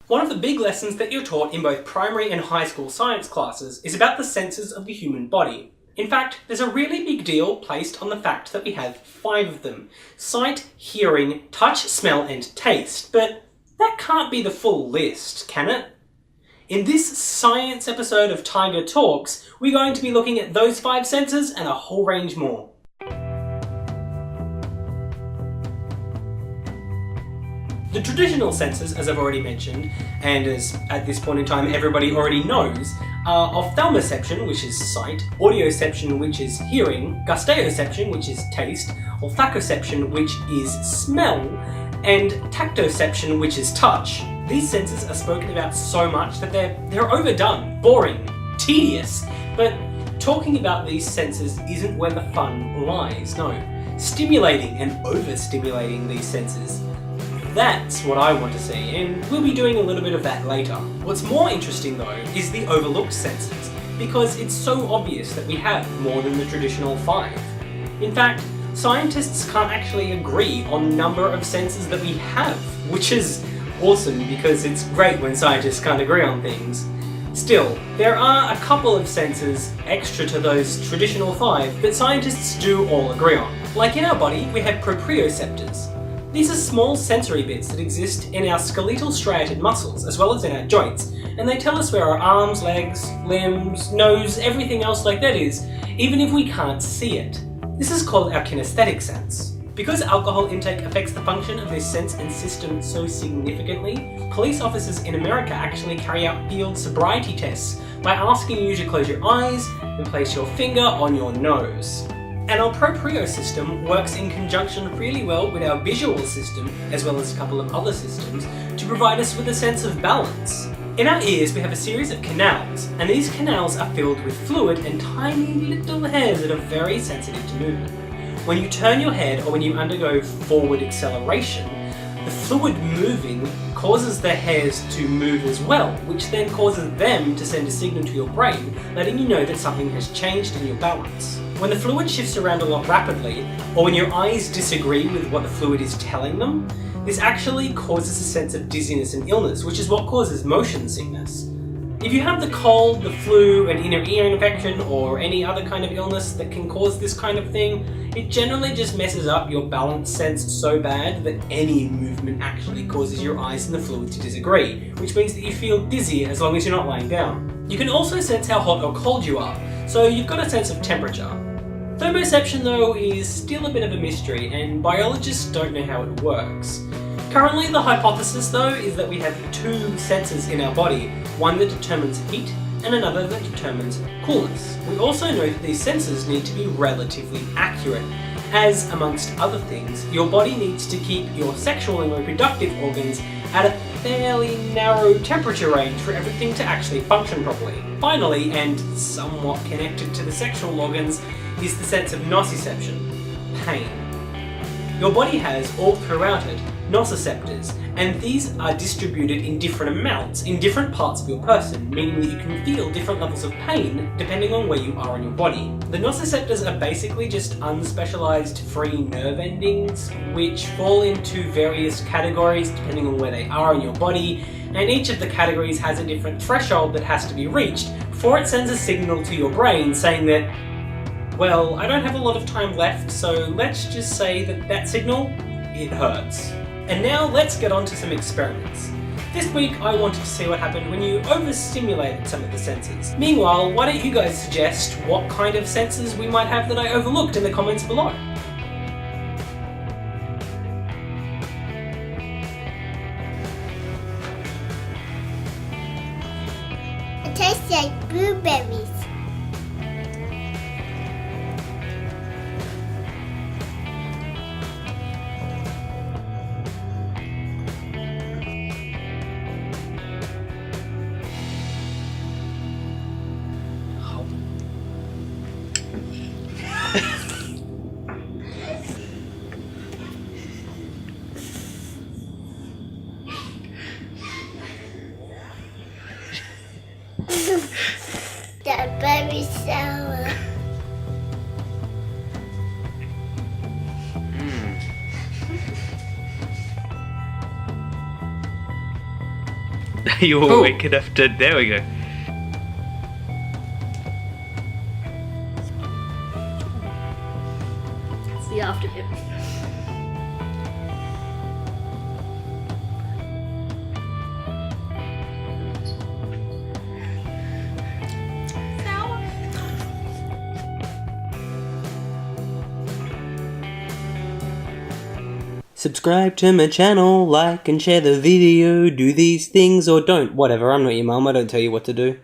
One of the big lessons that you're taught in both primary and high school science classes is about the senses of the human body. In fact, there's a really big deal placed on the fact that we have 5 of them: sight, hearing, touch, smell, and taste. But that can't be the full list, can it? In this science episode of Tiger Talks, we're going to be looking at those 5 senses and a whole range more. The traditional senses, as I've already mentioned, and as at this point in time everybody already knows, are ophthalmoception, which is sight, audioception, which is hearing, gusteoception, which is taste, olfacoception, which is smell, and tactoception, which is touch. These senses are spoken about so much that they're overdone, boring, tedious, but talking about these senses isn't where the fun lies, no. Stimulating and overstimulating these senses, that's what I want to see, and we'll be doing a little bit of that later. What's more interesting though is the overlooked senses, because it's so obvious that we have more than the traditional 5. In fact, scientists can't actually agree on the number of senses that we have, which is awesome because it's great when scientists can't agree on things. Still, there are a couple of senses extra to those traditional 5 that scientists do all agree on. Like in our body, we have proprioceptors. These are small sensory bits that exist in our skeletal striated muscles, as well as in our joints, and they tell us where our arms, legs, limbs, nose, everything else like that is, even if we can't see it. This is called our kinesthetic sense. Because alcohol intake affects the function of this sense and system so significantly, police officers in America actually carry out field sobriety tests by asking you to close your eyes and place your finger on your nose. And our propriosystem works in conjunction really well with our visual system, as well as a couple of other systems, to provide us with a sense of balance. In our ears we have a series of canals, and these canals are filled with fluid and tiny little hairs that are very sensitive to movement. When you turn your head or when you undergo forward acceleration, the fluid moving causes the hairs to move as well, which then causes them to send a signal to your brain, letting you know that something has changed in your balance. When the fluid shifts around a lot rapidly, or when your eyes disagree with what the fluid is telling them, this actually causes a sense of dizziness and illness, which is what causes motion sickness. If you have the cold, the flu, an inner ear infection, or any other kind of illness that can cause this kind of thing, it generally just messes up your balance sense so bad that any movement actually causes your eyes and the fluid to disagree, which means that you feel dizzy as long as you're not lying down. You can also sense how hot or cold you are, so you've got a sense of temperature. Thermoception though is still a bit of a mystery, and biologists don't know how it works. Currently the hypothesis though is that we have 2 senses in our body, one that determines heat and another that determines coolness. We also know that these senses need to be relatively accurate, as amongst other things, your body needs to keep your sexual and reproductive organs at a fairly narrow temperature range for everything to actually function properly. Finally, and somewhat connected to the sexual organs, is the sense of nociception, pain. Your body has, all throughout it, nociceptors, and these are distributed in different amounts in different parts of your person, meaning that you can feel different levels of pain depending on where you are in your body. The nociceptors are basically just unspecialized free nerve endings, which fall into various categories depending on where they are in your body, and each of the categories has a different threshold that has to be reached before it sends a signal to your brain saying that, well, I don't have a lot of time left, so let's just say that that signal, it hurts. And now let's get on to some experiments. This week I wanted to see what happened when you overstimulated some of the senses. Meanwhile, why don't you guys suggest what kind of senses we might have that I overlooked in the comments below? It tastes like blueberries. They're very sour. You were Cool. weak enough to. There we go. It's the afterbit. Subscribe to my channel, like and share the video, do these things or don't. Whatever, I'm not your mum, I don't tell you what to do.